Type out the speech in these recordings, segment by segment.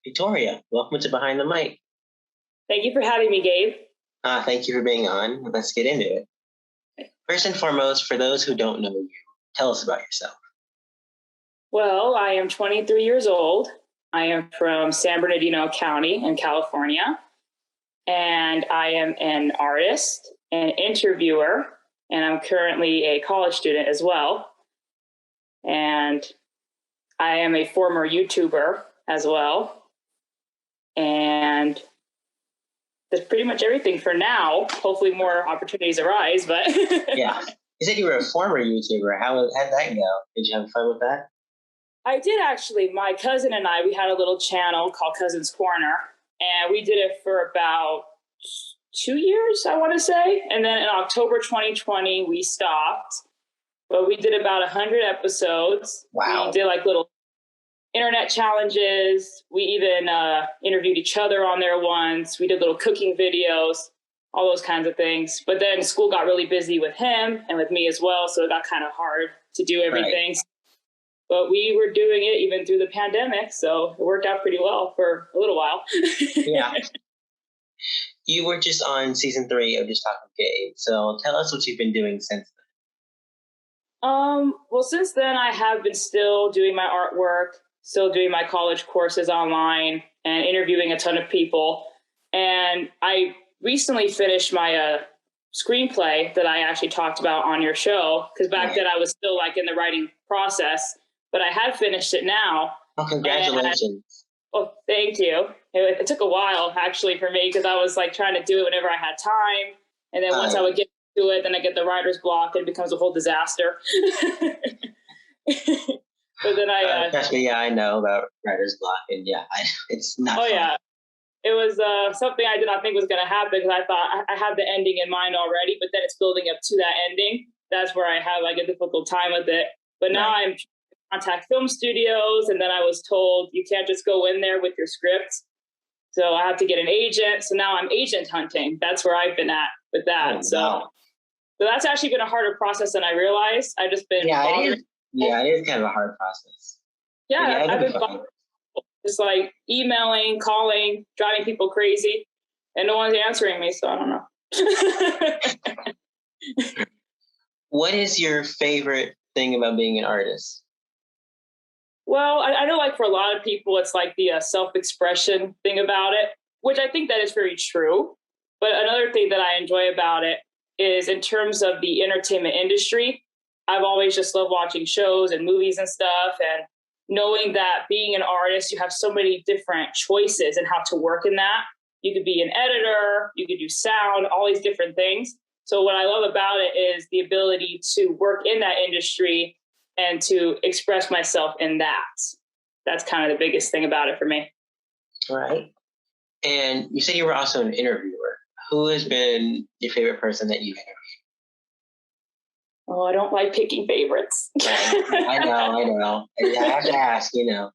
Victoria, welcome to Behind the Mic. Thank you for having me, Gabe. Thank you for being on. Let's get into it. First and foremost, for those who don't know you, tell us about yourself. Well, I am 23 years old. I am from San Bernardino County in California, and I am an artist, an interviewer, and I'm currently a college student as well. And I am a former YouTuber as well. And that's pretty much everything for now. Hopefully more opportunities arise, but Yeah. You said you were a former YouTuber. How'd that go? Did you have fun with that? I did actually. My cousin and I, we had a little channel called Cousin's Corner, and we did it for about 2 years, I want to say. And then in October 2020, we stopped. But we did about 100 episodes. Wow. We did like little internet challenges. We even interviewed each other on there once. We did little cooking videos, all those kinds of things. But then school got really busy with him and with me as well, so it got kind of hard to do everything. Right. But we were doing it even through the pandemic, so it worked out pretty well for a little while. Yeah. You were just on season 3 of Just Talk with Gabe, so tell us what you've been doing since then. Well, since then, I have been still doing my artwork, still doing my college courses online, and interviewing a ton of people. And I recently finished my screenplay that I actually talked about on your show, because back then I was still like in the writing process, but I had finished it now. Oh, congratulations. Well, thank you. It took a while actually for me, because I was like trying to do it whenever I had time. And then once I would get to it, then I get the writer's block and it becomes a whole disaster. But then trust me, I know about writer's block, and it's not fun. Yeah. It was something I did not think was going to happen, because I thought I had the ending in mind already, but then it's building up to that ending. That's where I had like a difficult time with it. But now I'm trying to contact film studios, and then I was told you can't just go in there with your script. So I have to get an agent. So now I'm agent hunting. That's where I've been at with that. So that's actually been a harder process than I realized. I've just been it is kind of a hard process. Yeah, I've been just like emailing, calling, driving people crazy, and no one's answering me, so I don't know. What is your favorite thing about being an artist? Well, I know like for a lot of people, it's like the self-expression thing about it, which I think that is very true. But another thing that I enjoy about it is in terms of the entertainment industry. I've always just loved watching shows and movies and stuff, and knowing that being an artist, you have so many different choices and how to work in that. You could be an editor, you could do sound, all these different things. So what I love about it is the ability to work in that industry and to express myself in that. That's kind of the biggest thing about it for me. Right. And you said you were also an interviewer. Who has been your favorite person that you've interviewed? Oh, I don't like picking favorites. Right. I know. I have to ask, The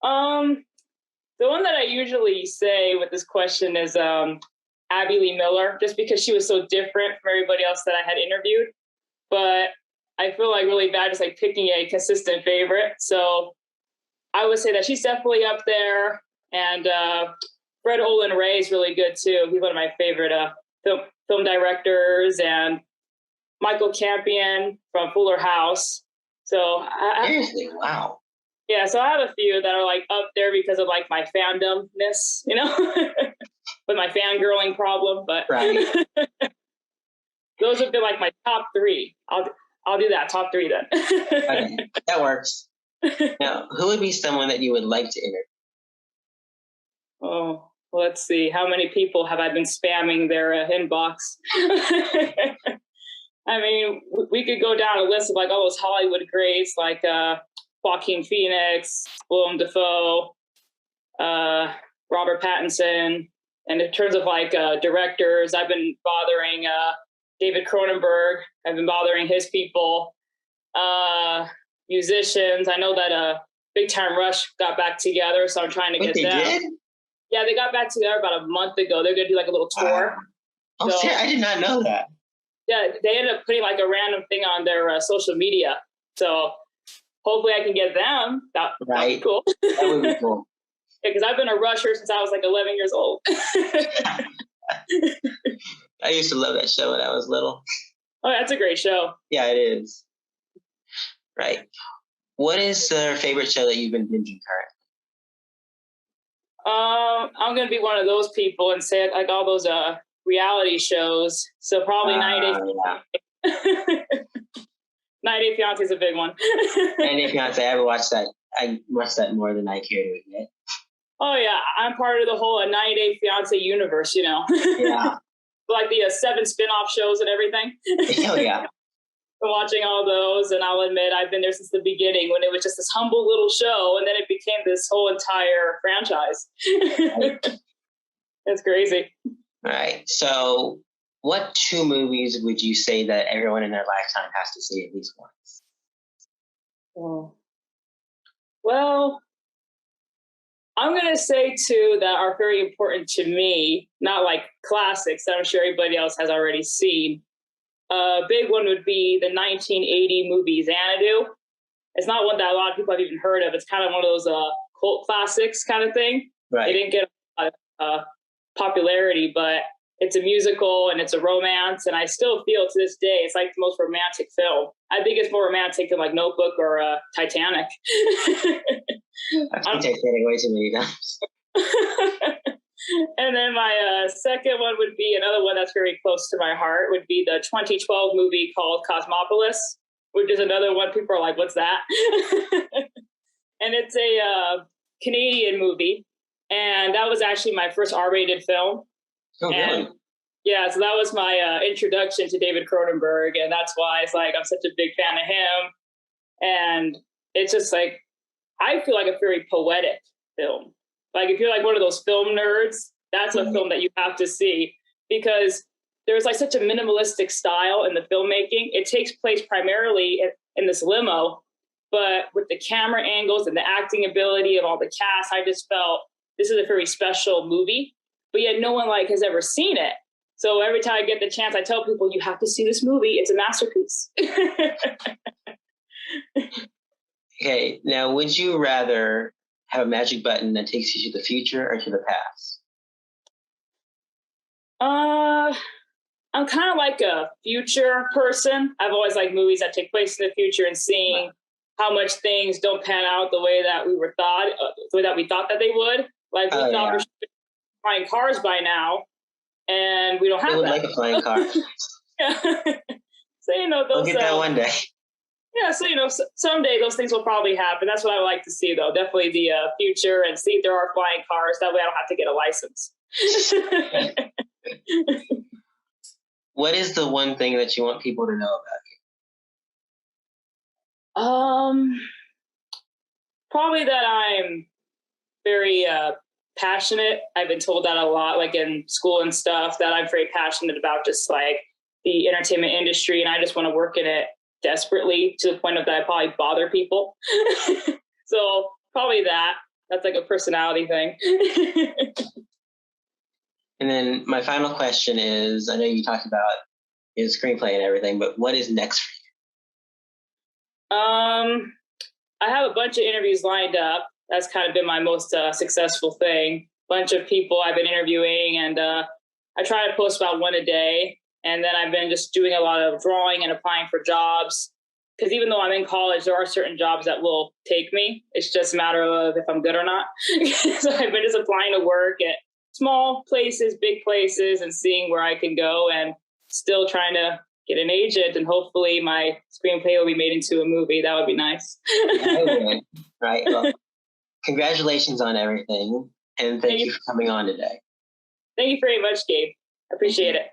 one that I usually say with this question is Abby Lee Miller, just because she was so different from everybody else that I had interviewed. But I feel like really bad just like picking a consistent favorite. So I would say that she's definitely up there. And Fred Olin Ray is really good too. He's one of my favorite film directors, and Michael Campion from Fuller House. So seriously, wow. Yeah, so I have a few that are like up there because of like my fandomness, with my fangirling problem. But those have been like my top 3. I'll do that top 3 then. Okay, that works. Now, who would be someone that you would like to interview? Oh, let's see. How many people have I been spamming their inbox? I mean, we could go down a list of like all those Hollywood greats, like Joaquin Phoenix, Willem Dafoe, Robert Pattinson. And in terms of like directors, I've been bothering David Cronenberg. I've been bothering his people. Musicians, I know that Big Time Rush got back together, so I'm trying to get them. Did? Yeah, they got back together about a month ago. They're going to do like a little tour. I did not know that. Yeah, they ended up putting like a random thing on their social media. So hopefully I can get them. That would be cool. That would be cool. because I've been a rusher since I was like 11 years old. I used to love that show when I was little. Oh, that's a great show. Yeah, it is. Right. What is your favorite show that you've been binging currently? I'm gonna be one of those people and say like all those reality shows. So probably 90 Day Fiance is a big one. 90 Day Fiance, I haven't watched that. I watched that more than I care to admit. Oh yeah, I'm part of the whole 90 Day Fiance universe, you know. Yeah. Like the 7 spin-off shows and everything. Oh yeah. Watching all those, and I'll admit I've been there since the beginning when it was just this humble little show, and then it became this whole entire franchise. It's crazy. All right. So, what 2 movies would you say that everyone in their lifetime has to see at least once? Oh. Well, I'm going to say 2 that are very important to me, not like classics that I'm sure everybody else has already seen. A big one would be the 1980 movie Xanadu. It's not one that a lot of people have even heard of. It's kind of one of those cult classics kind of thing. Right. It didn't get a lot of popularity, but it's a musical and it's a romance. And I still feel to this day, it's like the most romantic film. I think it's more romantic than like Notebook or Titanic. I've seen Titanic way too many times. And then my second one would be another one that's very close to my heart would be the 2012 movie called Cosmopolis, which is another one people are like, what's that? And it's a Canadian movie. And that was actually my first R-rated film. Oh, really? And yeah, so that was my introduction to David Cronenberg. And that's why it's like I'm such a big fan of him. And it's just like, I feel like a very poetic film. Like if you're like one of those film nerds, that's a film that you have to see because there's like such a minimalistic style in the filmmaking. It takes place primarily in this limo, but with the camera angles and the acting ability of all the cast, I just felt this is a very special movie, but yet no one like has ever seen it. So every time I get the chance, I tell people, you have to see this movie. It's a masterpiece. Okay, now would you rather have a magic button that takes you to the future or to the past? I'm kind of like a future person. I've always liked movies that take place in the future and seeing how much things don't pan out the way that we thought that they would. Like we thought we should be flying cars by now, and we don't have that. Like a flying car. Yeah. So we'll get that one day. Yeah, so someday those things will probably happen. That's what I would like to see, though. Definitely the future and see if there are flying cars. That way, I don't have to get a license. What is the one thing that you want people to know about you? Probably that I'm very passionate. I've been told that a lot, like in school and stuff, that I'm very passionate about just like the entertainment industry, and I just want to work in it desperately to the point of that I probably bother people. So probably that's like a personality thing. And then my final question is, I know you talked about screenplay and everything, but what is next for you? I have a bunch of interviews lined up. That's kind of been my most successful thing. Bunch of people I've been interviewing, and I try to post about one a day. And then I've been just doing a lot of drawing and applying for jobs. Because even though I'm in college, there are certain jobs that will take me. It's just a matter of if I'm good or not. So I've been just applying to work at small places, big places, and seeing where I can go, and still trying to get an agent. And hopefully my screenplay will be made into a movie. That would be nice. Right. Well, congratulations on everything. And thank you for coming on today. Thank you very much, Gabe. I appreciate it.